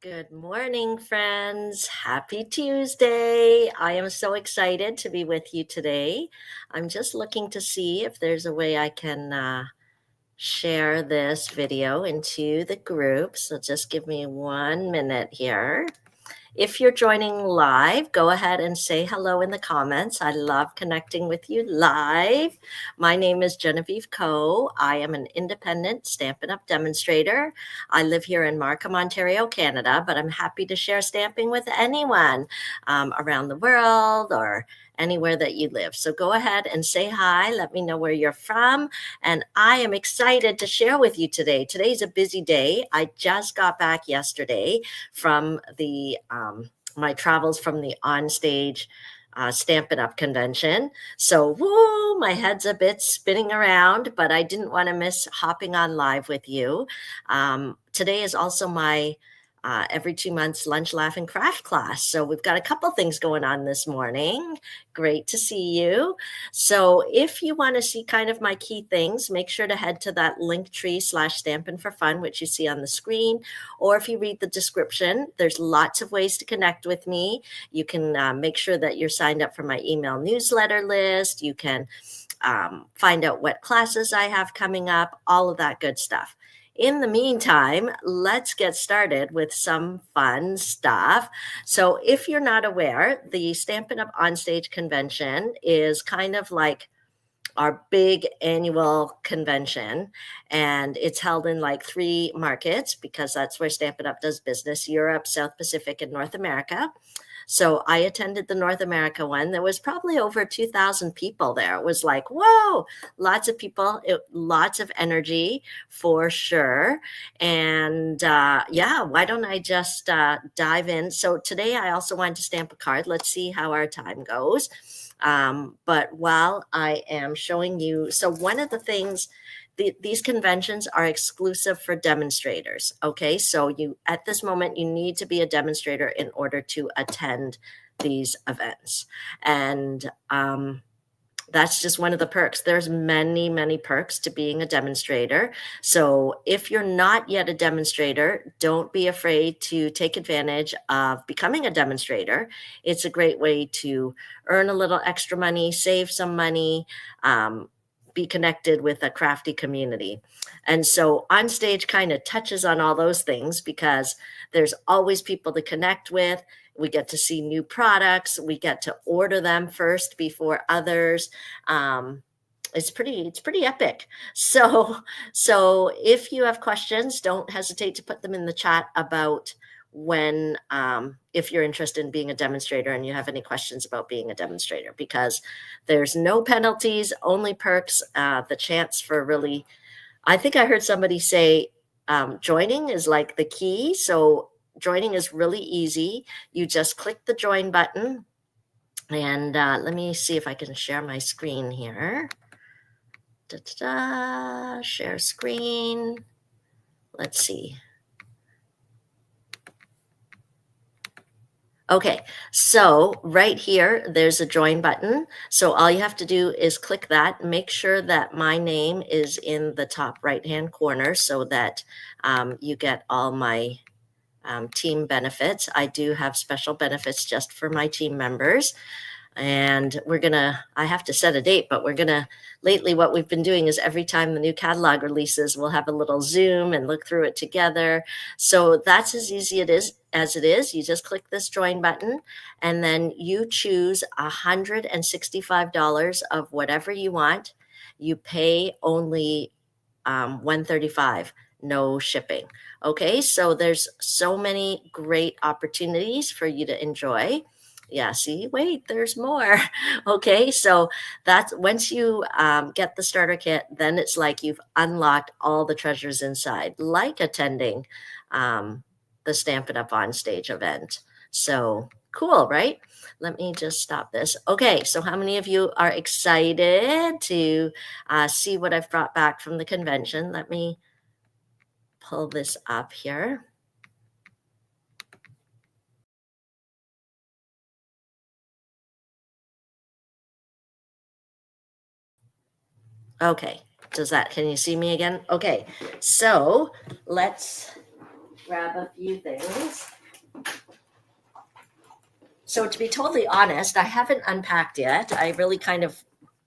Good morning, friends. Happy Tuesday. I am so excited to be with you today. I'm just looking to see if there's a way I can share this video into the group. So just give me 1 minute here. If you're joining live, go ahead and say hello in the comments. I love connecting with you live. My name is Genevieve Coe. I am an independent Stampin' Up! Demonstrator. I live here in Markham, Ontario, Canada, but I'm happy to share stamping with anyone around the world or anywhere that you live. So go ahead and say hi. Let me know where you're from. And I am excited to share with you today. Today's a busy day. I just got back yesterday from the my travels from the onstage Stampin' Up! Convention. So, woo, my head's a bit spinning around, but I didn't want to miss hopping on live with you. Today is also my every 2 months lunch, laugh, and craft class. So we've got a couple things going on this morning. Great to see you. So if you want to see kind of my key things, make sure to head to that Linktree/Stampin' for Fun, which you see on the screen. Or if you read the description, there's lots of ways to connect with me. You can make sure that you're signed up for my email newsletter list. You can find out what classes I have coming up, all of that good stuff. In the meantime, let's get started with some fun stuff. So if you're not aware, the Stampin' Up! Onstage convention is kind of like our big annual convention, and it's held in like 3 markets because that's where Stampin' Up! Does business: Europe, South Pacific, and North America. So I attended the North America one. There was probably over 2,000 people there. It was like, whoa, lots of people, lots of energy for sure. And yeah, why don't I just dive in? So today I also wanted to stamp a card. Let's see how our time goes. But while I am showing you, so one of the things, these conventions are exclusive for demonstrators. Okay, so you at this moment you need to be a demonstrator in order to attend these events, and that's just one of the perks. There's many perks to being a demonstrator. So if you're not yet a demonstrator, don't be afraid to take advantage of becoming a demonstrator. It's a great way to earn a little extra money, save some money, be connected with a crafty community. And so Onstage kind of touches on all those things because there's always people to connect with. We get to see new products. We get to order them first before others. It's pretty epic. So if you have questions, don't hesitate to put them in the chat about when if you're interested in being a demonstrator and you have any questions about being a demonstrator, because there's no penalties, only perks, the chance for really, I think I heard somebody say joining is like the key. So joining is really easy. You just click the join button, and let me see if I can share my screen here. Share screen. Let's see. Okay, so right here, there's a join button. So all you have to do is click that. Make sure that my name is in the top right-hand corner so that you get all my team benefits. I do have special benefits just for my team members. And I have to set a date, but lately what we've been doing is every time the new catalog releases, we'll have a little Zoom and look through it together. So that's as easy as it is. You just click this join button, and then you choose $165 of whatever you want. You pay only $135, no shipping. Okay, so there's so many great opportunities for you to enjoy. Yeah, see, wait, there's more. Okay, so that's once you get the starter kit, then it's like you've unlocked all the treasures inside, like attending the Stampin' Up! Onstage event. So cool, right? Let me just stop this. Okay, so how many of you are excited to see what I've brought back from the convention? Let me pull this up here. Okay, can you see me again? Okay, so let's grab a few things. So to be totally honest, I haven't unpacked yet. I really kind of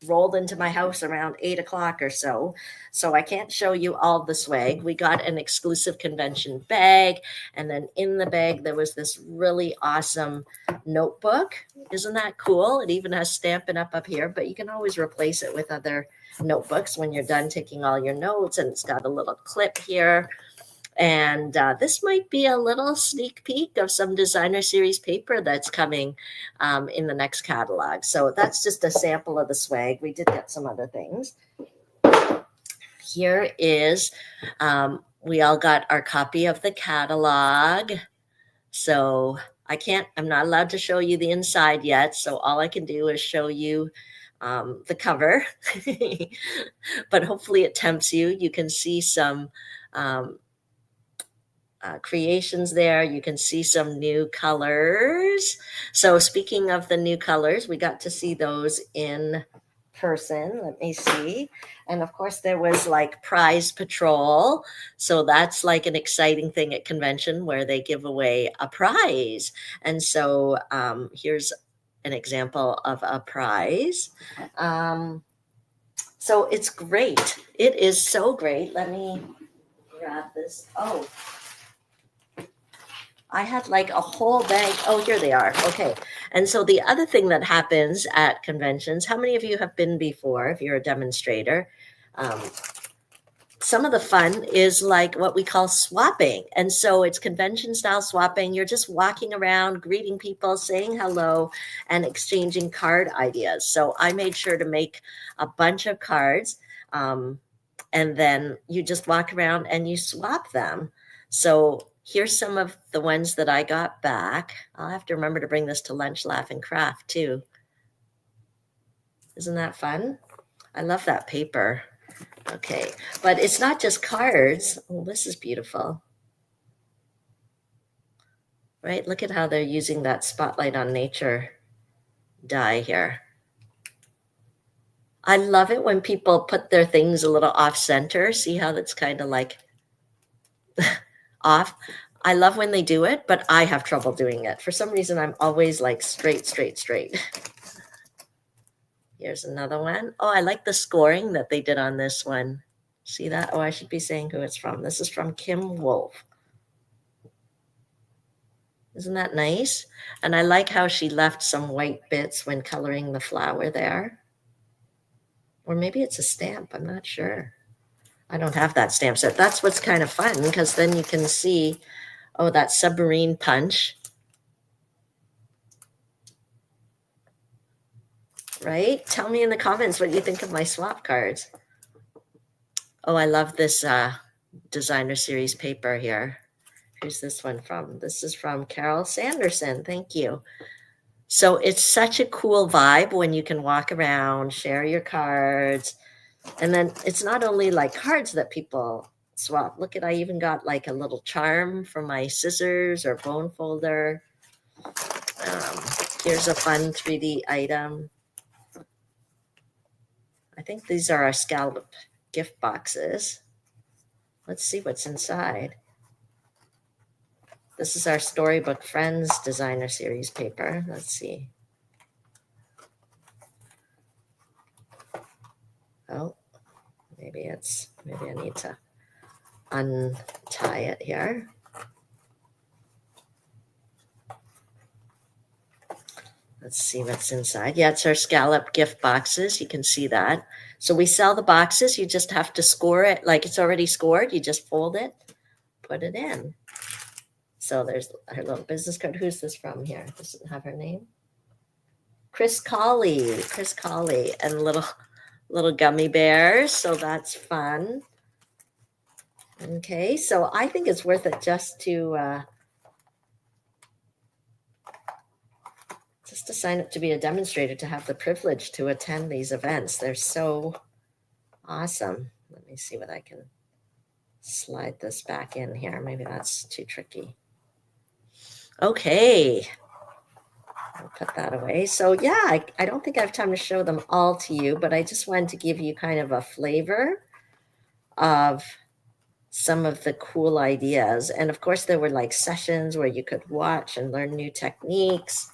rolled into my house around 8 o'clock or so. So I can't show you all the swag. We got an exclusive convention bag. And then in the bag, there was this really awesome notebook. Isn't that cool? It even has Stampin' up here, but you can always replace it with other notebooks when you're done taking all your notes. And it's got a little clip here. And this might be a little sneak peek of some designer series paper that's coming in the next catalog. So that's just a sample of the swag. We did get some other things. Here is, we all got our copy of the catalog. So I'm not allowed to show you the inside yet. So all I can do is show you the cover. But hopefully it tempts you. You can see some creations there. You can see some new colors. So speaking of the new colors, we got to see those in person. Let me see. And of course there was like prize patrol. So that's like an exciting thing at convention where they give away a prize. And so here's an example of a prize. So it's great. It is so great. Let me grab this. Oh, I had like a whole bag. Oh, here they are. Okay. And so the other thing that happens at conventions, how many of you have been before if you're a demonstrator? Some of the fun is like what we call swapping. And so it's convention style swapping. You're just walking around, greeting people, saying hello, and exchanging card ideas. So I made sure to make a bunch of cards. And then you just walk around and you swap them. So here's some of the ones that I got back. I'll have to remember to bring this to Lunch, Laugh, and Craft too. Isn't that fun? I love that paper. Okay, but it's not just cards. Oh, this is beautiful. Right? Look at how they're using that Spotlight on Nature die here. I love it when people put their things a little off center. See how that's kind of like off. I love when they do it, but I have trouble doing it. For some reason, I'm always like straight, straight, straight. Here's another one. Oh, I like the scoring that they did on this one. See that? Oh, I should be saying who it's from. This is from Kim Wolf. Isn't that nice? And I like how she left some white bits when coloring the flower there. Or maybe it's a stamp. I'm not sure. I don't have that stamp set. That's what's kind of fun because then you can see, oh, that submarine punch. Right? Tell me in the comments what you think of my swap cards. Oh, I love this designer series paper here. Who's this one from? This is from Carol Sanderson. Thank you. So it's such a cool vibe when you can walk around, share your cards. And then it's not only like cards that people swap. Look at, I even got like a little charm for my scissors or bone folder. Here's a fun 3D item. I think these are our scallop gift boxes. Let's see what's inside. This is our Storybook Friends designer series paper. Let's see. Oh, maybe I need to untie it here. Let's see what's inside. Yeah, it's our scallop gift boxes. You can see that. So we sell the boxes. You just have to score it. Like it's already scored. You just fold it, put it in. So there's her little business card. Who's this from here? Doesn't have her name. Chris Colley, and little gummy bears. So that's fun. Okay, so I think it's worth it just to sign up to be a demonstrator, to have the privilege to attend these events. They're so awesome. Let me see what I can slide this back in here. Maybe that's too tricky. Okay, I'll put that away. So yeah, I don't think I have time to show them all to you, but I just wanted to give you kind of a flavor of some of the cool ideas. And of course, there were like sessions where you could watch and learn new techniques.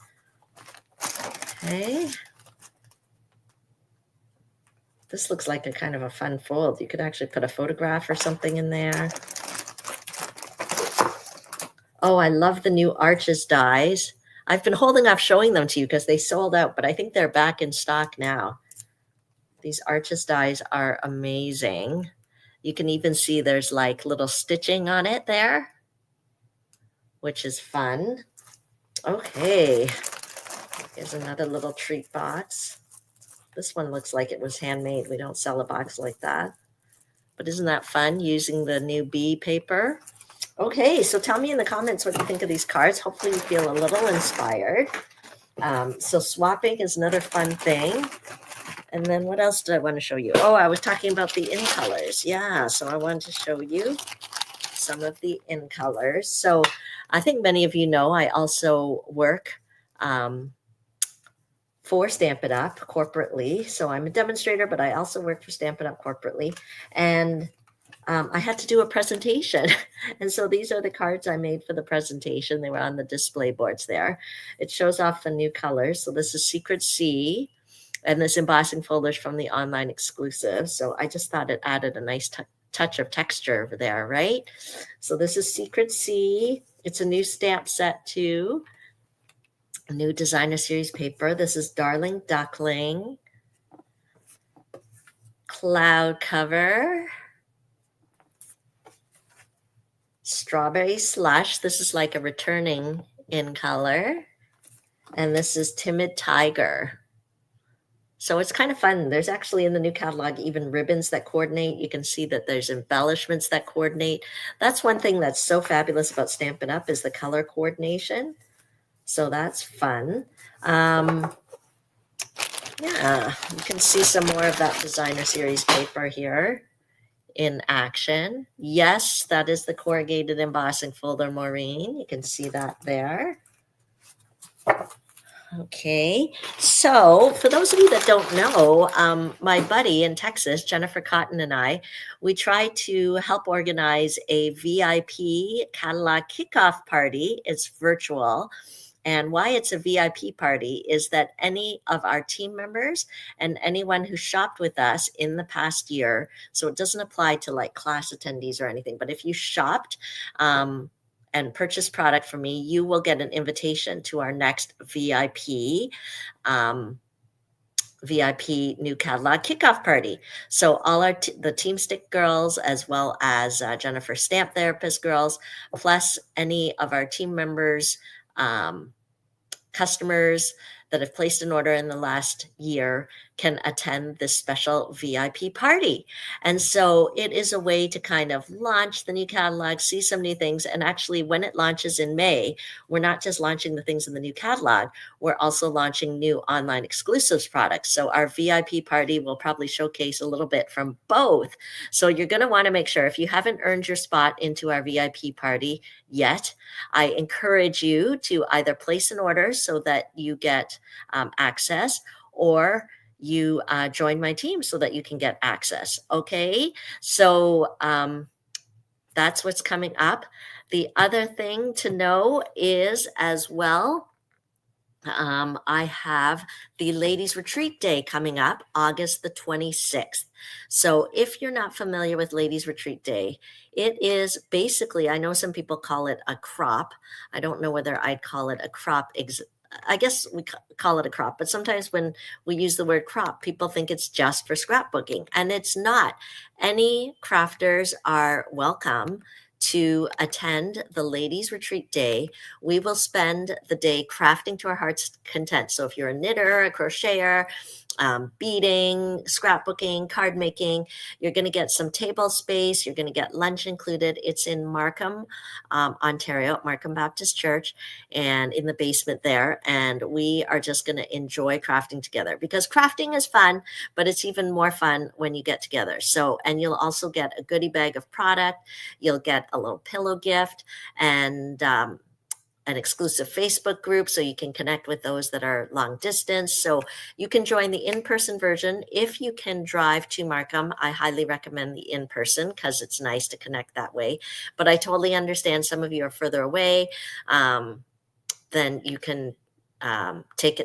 Okay. This looks like a kind of a fun fold. You could actually put a photograph or something in there. Oh, I love the new Arches dies. I've been holding off showing them to you because they sold out, but I think they're back in stock now. These Arches dies are amazing. You can even see there's like little stitching on it there, which is fun. Okay, here's another little treat box. This one looks like it was handmade. We don't sell a box like that. But isn't that fun using the new bee paper? Okay, so tell me in the comments what you think of these cards. Hopefully you feel a little inspired. So swapping is another fun thing. And then what else did I want to show you? Oh, I was talking about the in colors. Yeah, so I wanted to show you some of the in colors. So I think many of you know I also work for Stampin' Up! Corporately. So I'm a demonstrator, but I also work for Stampin' Up! Corporately. And I had to do a presentation. And so these are the cards I made for the presentation. They were on the display boards there. It shows off the new colors. So this is Secret C. And this embossing folder is from the online exclusive. So I just thought it added a nice touch of texture over there, right? So this is Secret C. It's a new stamp set too. A new designer series paper. This is Darling Duckling. Cloud cover. Strawberry Slush. This is like a returning in color. And this is Timid Tiger. So it's kind of fun. There's actually in the new catalog even ribbons that coordinate. You can see that there's embellishments that coordinate. That's one thing that's so fabulous about Stampin' Up! Is the color coordination. So that's fun. Yeah, you can see some more of that designer series paper here in action. Yes, that is the corrugated embossing folder, Maureen. You can see that there. Okay, so for those of you that don't know, my buddy in Texas, Jennifer Cotton, and I, we try to help organize a VIP catalog kickoff party. It's virtual. And why it's a VIP party is that any of our team members and anyone who shopped with us in the past year, so it doesn't apply to like class attendees or anything, but if you shopped, and purchase product from me, you will get an invitation to our next VIP new catalog kickoff party. So all the Team Stick girls, as well as Jennifer Stamp Therapist girls, plus any of our team members, customers that have placed an order in the last year can attend this special VIP party. And so it is a way to kind of launch the new catalog, see some new things. And actually, when it launches in May, we're not just launching the things in the new catalog, we're also launching new online exclusives products. So our VIP party will probably showcase a little bit from both. So you're going to want to make sure, if you haven't earned your spot into our VIP party yet, I encourage you to either place an order so that you get access, or you join my team so that you can get access. Okay, so that's what's coming up. The other thing to know is as well, I have the Ladies Retreat Day coming up, August the 26th. So if you're not familiar with Ladies Retreat Day, it is basically, I know some people call it a crop. I don't know whether I'd call it a crop. I guess we call it a crop, but sometimes when we use the word crop, people think it's just for scrapbooking, and it's not. Any crafters are welcome to attend the Ladies Retreat Day. We will spend the day crafting to our heart's content. So if you're a knitter, a crocheter, beading, scrapbooking, card making, you're going to get some table space. You're going to get lunch included. It's in Markham, Ontario, Markham Baptist Church, and in the basement there. And we are just going to enjoy crafting together, because crafting is fun, but it's even more fun when you get together. So, and you'll also get a goodie bag of product. You'll get a little pillow gift, and an exclusive Facebook group so you can connect with those that are long distance. So you can join the in-person version. If you can drive to Markham, I highly recommend the in-person because it's nice to connect that way. But I totally understand some of you are further away. Then you can take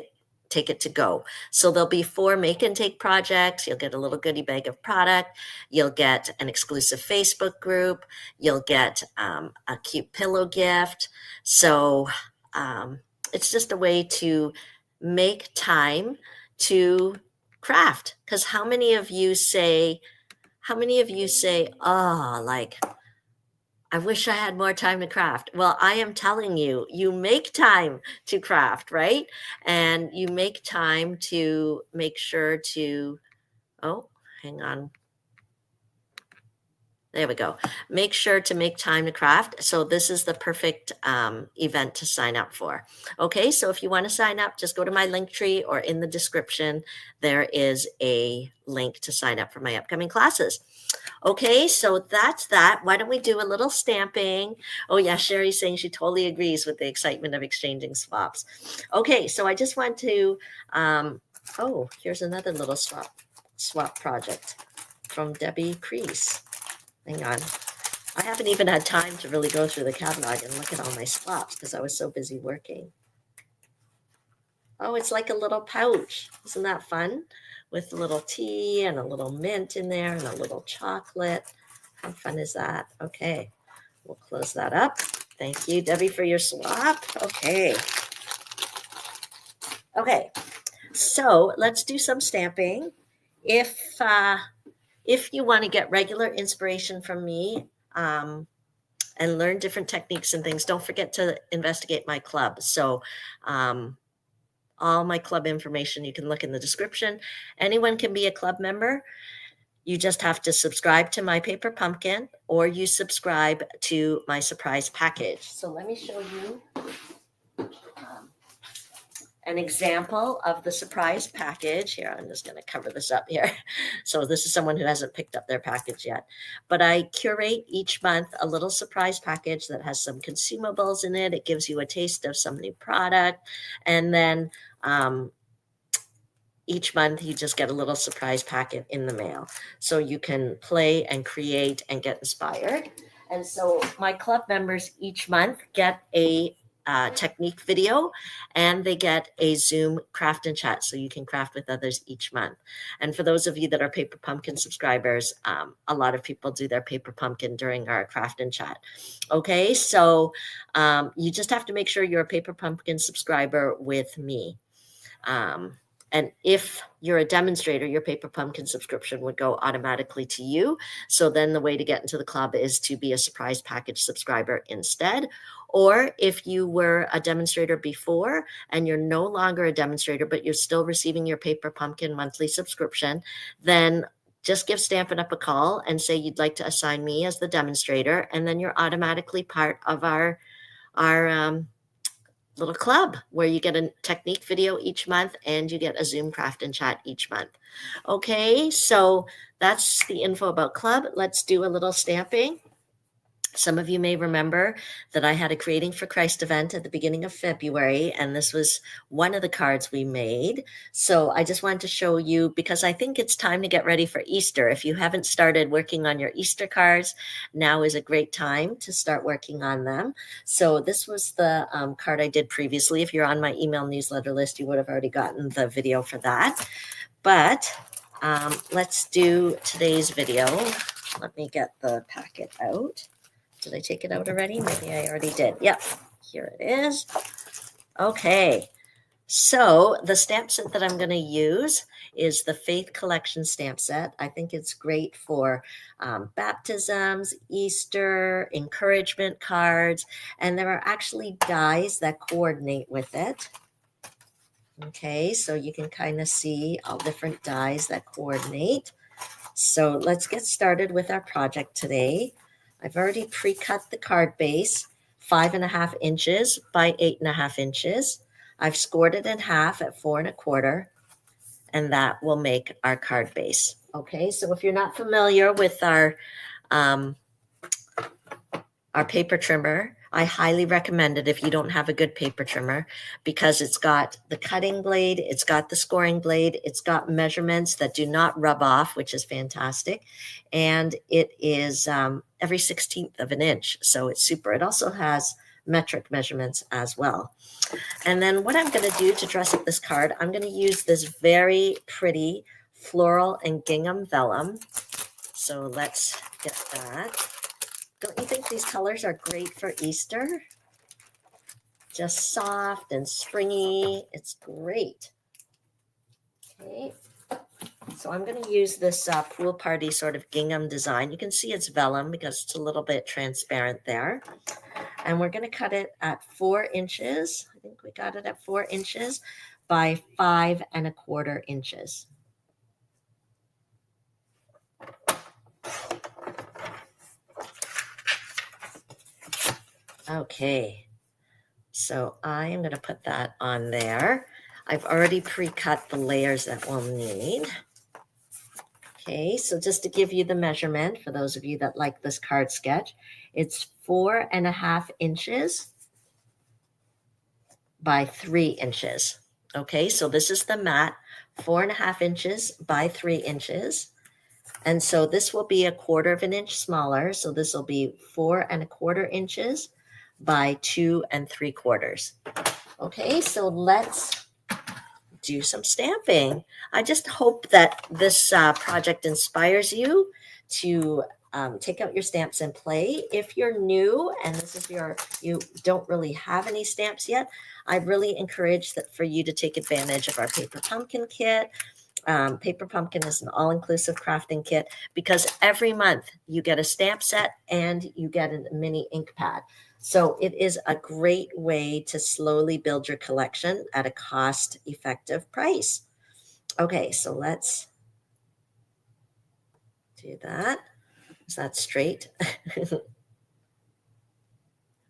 it to go. So there'll be 4 make and take projects. You'll get a little goodie bag of product. You'll get an exclusive Facebook group. You'll get a cute pillow gift. So it's just a way to make time to craft. Because how many of you say, oh, like, I wish I had more time to craft. Well, I am telling you, you make time to craft, right? And you make time to make sure to, oh, hang on. There we go. Make sure to make time to craft. So this is the perfect event to sign up for. Okay, so if you want to sign up, just go to my link tree or in the description, there is a link to sign up for my upcoming classes. Okay, so that's that. Why don't we do a little stamping? Oh yeah, Sherry's saying she totally agrees with the excitement of exchanging swaps. Okay, so I just want to, oh, here's another little swap project from Debbie Crease. Hang on. I haven't even had time to really go through the catalog and look at all my swaps because I was so busy working. Oh, it's like a little pouch. Isn't that fun? With a little tea and a little mint in there and a little chocolate. How fun is that? Okay, we'll close that up. Thank you, Debbie, for your swap. Okay. Okay, so let's do some stamping. If you want to get regular inspiration from me and learn different techniques and things, don't forget to investigate my club. So all my club information, you can look in the description. Anyone can be a club member. You just have to subscribe to my paper pumpkin or you subscribe to my surprise package. So let me show you an example of the surprise package. Here, I'm just going to cover this up here. So this is someone who hasn't picked up their package yet. But I curate each month a little surprise package that has some consumables in it. It gives you a taste of some new product. And then each month you just get a little surprise packet in the mail. So you can play and create and get inspired. And so my club members each month get a technique video and they get a Zoom craft and chat so you can craft with others each month. And for those of you that are Paper Pumpkin subscribers, a lot of people do their Paper Pumpkin during our craft and chat. Okay, so you just have to make sure you're a Paper Pumpkin subscriber with me. And if you're a demonstrator, your Paper Pumpkin subscription would go automatically to you. So then the way to get into the club is to be a surprise package subscriber instead. Or if you were a demonstrator before and you're no longer a demonstrator, but you're still receiving your Paper Pumpkin monthly subscription, then just give Stampin' Up! A call and say you'd like to assign me as the demonstrator. And then you're automatically part of our little club where you get a technique video each month and you get a Zoom craft and chat each month. Okay, so that's the info about club. Let's do a little stamping. Some of you may remember that I had a Creating for Christ event at the beginning of February, and this was one of the cards we made. So I just wanted to show you because I think it's time to get ready for Easter. If you haven't started working on your Easter cards, now is a great time to start working on them. So this was the card I did previously. If you're on my email newsletter list, you would have already gotten the video for that. But let's do today's video. Let me get the packet out. Did I take it out already? Maybe I already did. Yep, here it is. Okay, so the stamp set that I'm going to use is the Faith Collection stamp set. I think it's great for baptisms, Easter, encouragement cards, and there are actually dies that coordinate with it. Okay, so you can kind of see all different dies that coordinate. So let's get started with our project today. I've already pre-cut the card base, 5.5 inches by 8.5 inches. I've scored it in half at 4 1/4, and that will make our card base. Okay, so if you're not familiar with our paper trimmer, I highly recommend it if you don't have a good paper trimmer, because it's got the cutting blade, it's got the scoring blade, it's got measurements that do not rub off, which is fantastic. And it is every 16th of an inch. So it's super. It also has metric measurements as well. And then what I'm going to do to dress up this card, I'm going to use this very pretty floral and gingham vellum. So let's get that. Don't you think these colors are great for Easter? Just soft and springy. It's great. Okay. So I'm going to use this pool party sort of gingham design. You can see it's vellum because it's a little bit transparent there. And we're going to cut it at 4 inches. I think we got it at 4 inches by 5¼ inches. Okay, so I am going to put that on there. I've already pre-cut the layers that we'll need. Okay, so just to give you the measurement, for those of you that like this card sketch, it's 4½ inches by 3 inches. Okay, so this is the mat, 4½ inches by 3 inches. And so this will be 1/4 inch smaller. So this will be 4¼ inches by 2 3/4. Okay, so let's do some stamping. I just hope that this project inspires you to take out your stamps and play. If you're new and this is you don't really have any stamps yet, I really encourage that for you to take advantage of our paper pumpkin kit. Paper Pumpkin is an all-inclusive crafting kit because every month you get a stamp set and you get a mini ink pad. So it is a great way to slowly build your collection at a cost-effective price. Okay, so let's do that. Is that straight?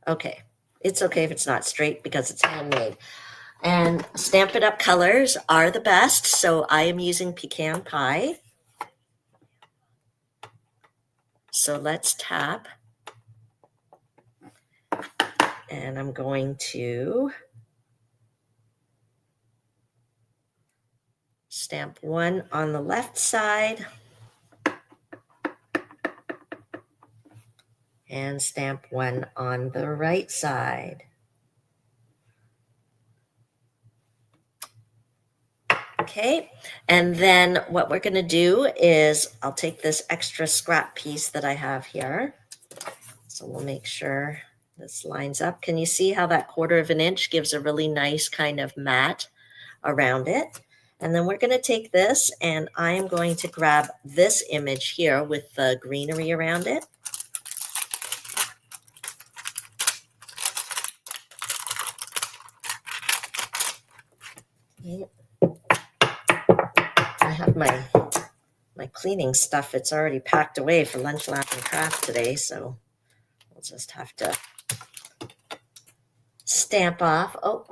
Okay, it's okay if it's not straight because it's handmade. And Stampin' Up! Colors are the best, so I am using Pecan Pie. So let's tap. And I'm going to stamp one on the left side and stamp one on the right side. Okay, and then what we're going to do is I'll take this extra scrap piece that I have here. So we'll make sure this lines up. Can you see how that 1/4 inch gives a really nice kind of mat around it? And then we're going to take this and I am going to grab this image here with the greenery around it. Okay. I have my cleaning stuff. It's already packed away for lunch, laugh, and craft today, so we'll just have to stamp off. Oh,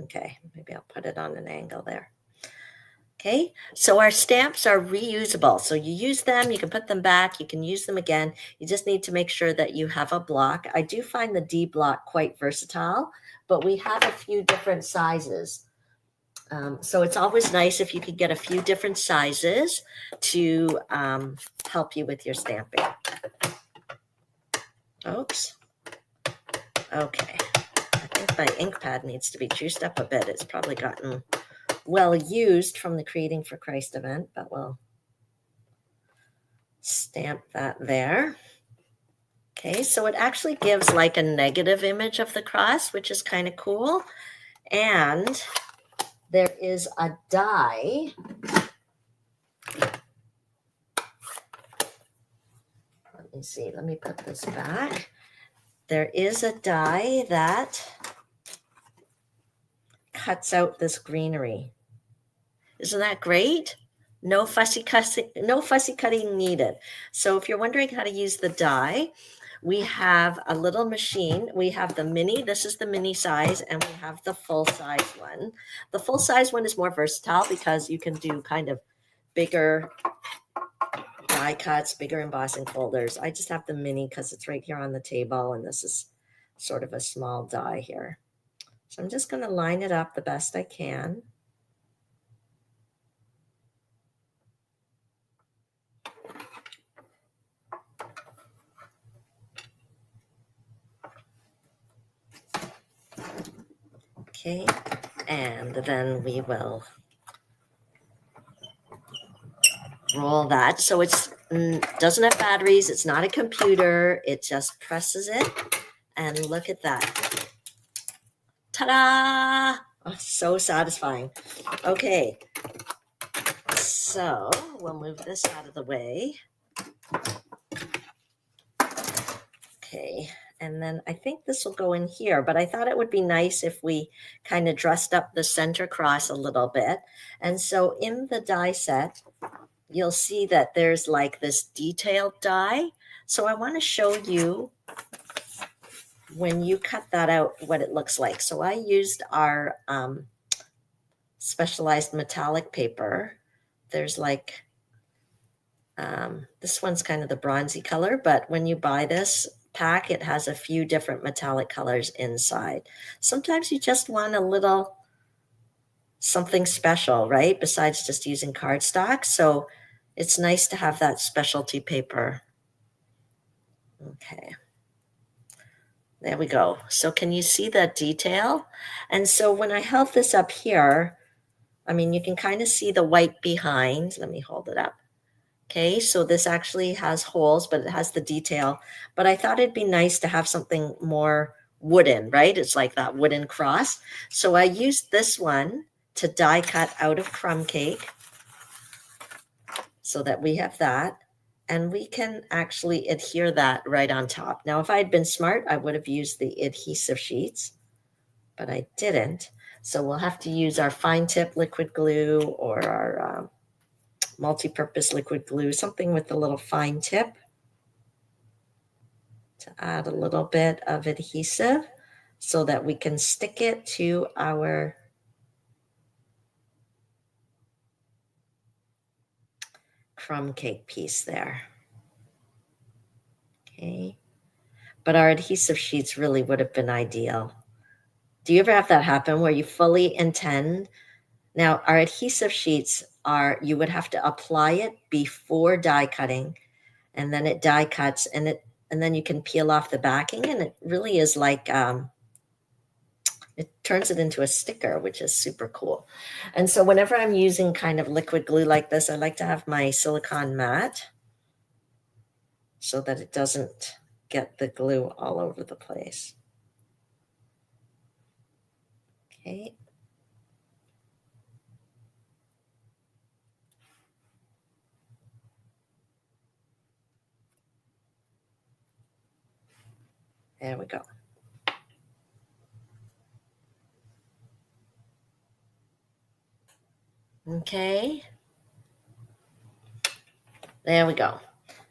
okay. Maybe I'll put it on an angle there. Okay, so our stamps are reusable. So you use them, you can put them back, you can use them again. You just need to make sure that you have a block. I do find the D block quite versatile, but we have a few different sizes. So it's always nice if you could get a few different sizes to help you with your stamping. Oops. Okay. I think my ink pad needs to be juiced up a bit. It's probably gotten well used from the Creating for Christ event, but we'll stamp that there. Okay, so it actually gives like a negative image of the cross, which is kind of cool. And there is a die. Let me see, let me put this back. There is a die that cuts out this greenery. Isn't that great? No fussy cutting needed. So if you're wondering how to use the die, we have a little machine. We have the mini, this is the mini size, and we have the full size one. The full size one is more versatile because you can do kind of bigger die cuts, bigger embossing folders. I just have the mini because it's right here on the table, and this is sort of a small die here. So I'm just going to line it up the best I can. Okay, and then we will roll that. So it doesn't have batteries. It's not a computer. It just presses it. And look at that. Ta-da! Oh, so satisfying. Okay, so we'll move this out of the way. Okay, and then I think this will go in here, but I thought it would be nice if we kind of dressed up the center cross a little bit. And so in the die set, you'll see that there's like this detailed die. So I want to show you when you cut that out what it looks like. So I used our specialized metallic paper. There's like, this one's kind of the bronzy color, but when you buy this pack, it has a few different metallic colors inside. Sometimes you just want a little something special, right? Besides just using cardstock. So it's nice to have that specialty paper. Okay. There we go. So can you see that detail? And so when I held this up here, I mean, you can kind of see the white behind. Let me hold it up. Okay, so this actually has holes, but it has the detail. But I thought it'd be nice to have something more wooden, right? It's like that wooden cross. So I used this one to die cut out of crumb cake so that we have that. And we can actually adhere that right on top. Now, if I had been smart, I would have used the adhesive sheets, but I didn't. So we'll have to use our fine tip liquid glue or our multi-purpose liquid glue, something with a little fine tip to add a little bit of adhesive so that we can stick it to our crumb cake piece there. Okay, but our adhesive sheets really would have been ideal. Do you ever have that happen where you fully intend? Now, our adhesive sheets are, you would have to apply it before die cutting, and then it die cuts, and then you can peel off the backing, and it really is like, it turns it into a sticker, which is super cool. And so whenever I'm using kind of liquid glue like this, I like to have my silicone mat so that it doesn't get the glue all over the place. Okay. There we go. Okay. There we go.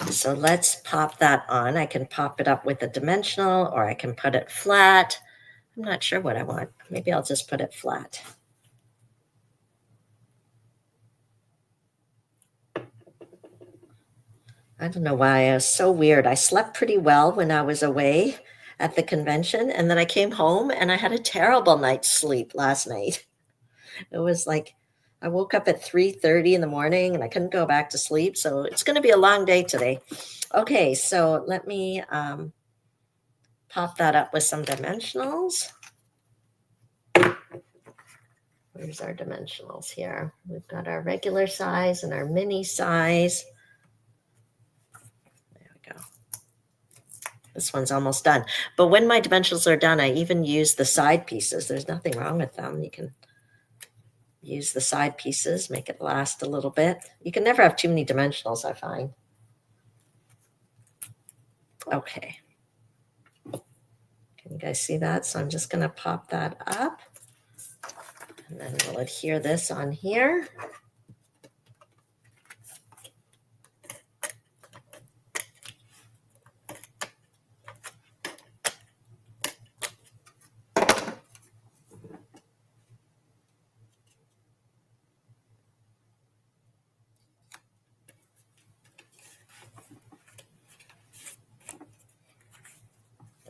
So let's pop that on. I can pop it up with a dimensional, or I can put it flat. I'm not sure what I want. Maybe I'll just put it flat. I don't know why. I was so weird. I slept pretty well when I was away at the convention, and then I came home and I had a terrible night's sleep last night. It was like I woke up at 3:30 in the morning and I couldn't go back to sleep. So it's going to be a long day today. Okay, so let me pop that up with some dimensionals. Where's our dimensionals here? We've got our regular size and our mini size. There we go. This one's almost done. But when my dimensionals are done, I even use the side pieces. There's nothing wrong with them. You can use the side pieces, make it last a little bit. You can never have too many dimensionals, I find. Okay. Can you guys see that? So I'm just going to pop that up. And then we'll adhere this on here.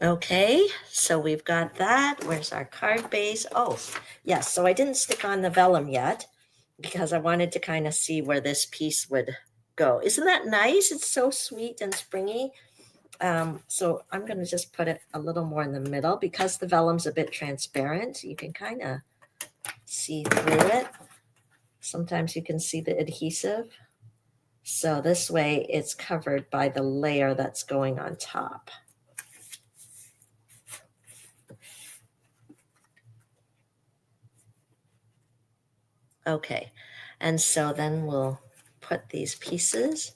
Okay, so we've got that. Where's our card base? Oh, yes. So I didn't stick on the vellum yet because I wanted to kind of see where this piece would go. Isn't that nice? It's so sweet and springy. So I'm going to just put it a little more in the middle because the vellum's a bit transparent. You can kind of see through it. Sometimes you can see the adhesive. So this way it's covered by the layer that's going on top. Okay, and so then we'll put these pieces.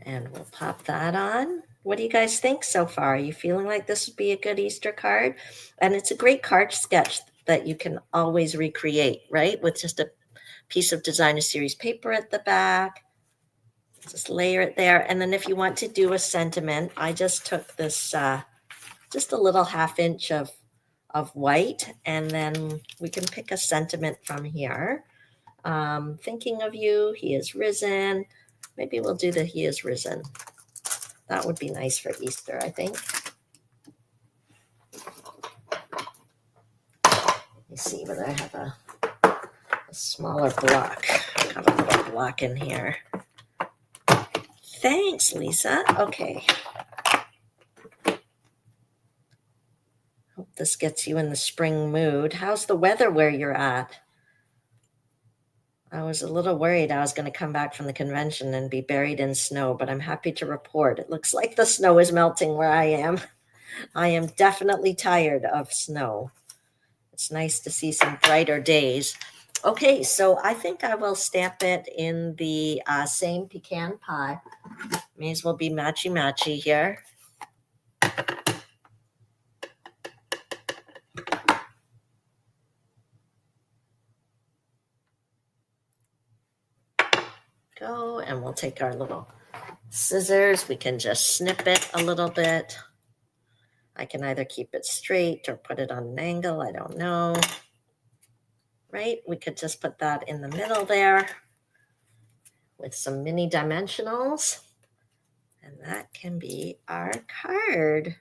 And we'll pop that on. What do you guys think so far? Are you feeling like this would be a good Easter card? And it's a great card sketch that you can always recreate, right? With just a piece of designer series paper at the back. Just layer it there. And then if you want to do a sentiment, I just took this, just a little 1/2 inch of white, and then we can pick a sentiment from here. Thinking of you, he is risen. Maybe we'll do the he is risen. That would be nice for Easter, I think. Let me see whether I have a smaller block. I've got a little block in here. Thanks, Lisa. Okay. Hope this gets you in the spring mood. How's the weather where you're at? I was a little worried I was going to come back from the convention and be buried in snow, but I'm happy to report it looks like the snow is melting where I am. I am definitely tired of snow. It's nice to see some brighter days. Okay, so I think I will stamp it in the same pecan pie. May as well be matchy-matchy here. Go, and we'll take our little scissors. We can just snip it a little bit. I can either keep it straight or put it on an angle. I don't know. Right? We could just put that in the middle there with some mini dimensionals. And that can be our card.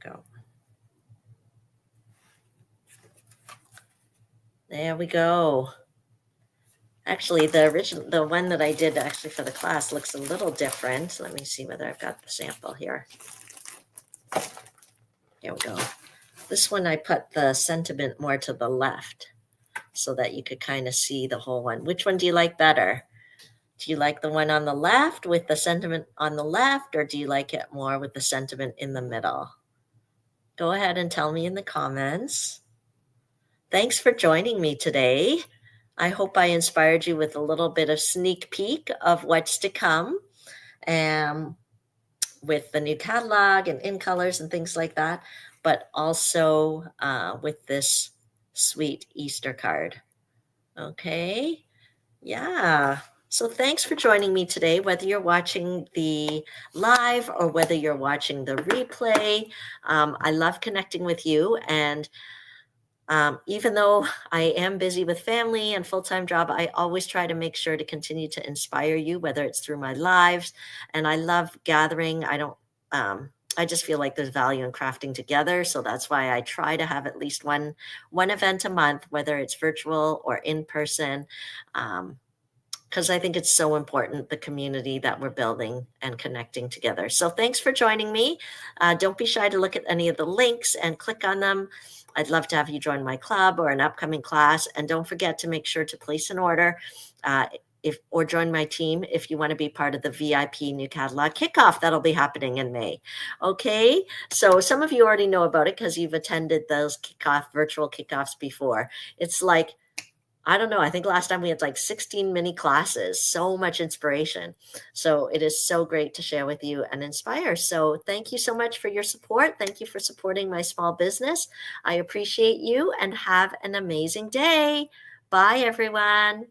Go. There we go. Actually, the one that I did actually for the class looks a little different. Let me see whether I've got the sample here. Here we go. This one I put the sentiment more to the left so that you could kind of see the whole one. Which one do you like better? Do you like the one on the left with the sentiment on the left, or do you like it more with the sentiment in the middle? Go ahead and tell me in the comments. Thanks for joining me today. I hope I inspired you with a little bit of sneak peek of what's to come with the new catalog and in colors and things like that, but also with this sweet Easter card. Okay. Yeah. So thanks for joining me today, whether you're watching the live or whether you're watching the replay. I love connecting with you. And even though I am busy with family and full-time job, I always try to make sure to continue to inspire you, whether it's through my lives. And I love gathering. I just feel like there's value in crafting together. So that's why I try to have at least one event a month, whether it's virtual or in person. Because I think it's so important, the community that we're building and connecting together. So thanks for joining me. Don't be shy to look at any of the links and click on them. I'd love to have you join my club or an upcoming class. And don't forget to make sure to place an order or join my team if you want to be part of the VIP New Catalog Kickoff that'll be happening in May. Okay, so some of you already know about it because you've attended those virtual kickoffs before. It's like I don't know. I think last time we had like 16 mini classes, so much inspiration. So it is so great to share with you and inspire. So thank you so much for your support. Thank you for supporting my small business. I appreciate you and have an amazing day. Bye, everyone.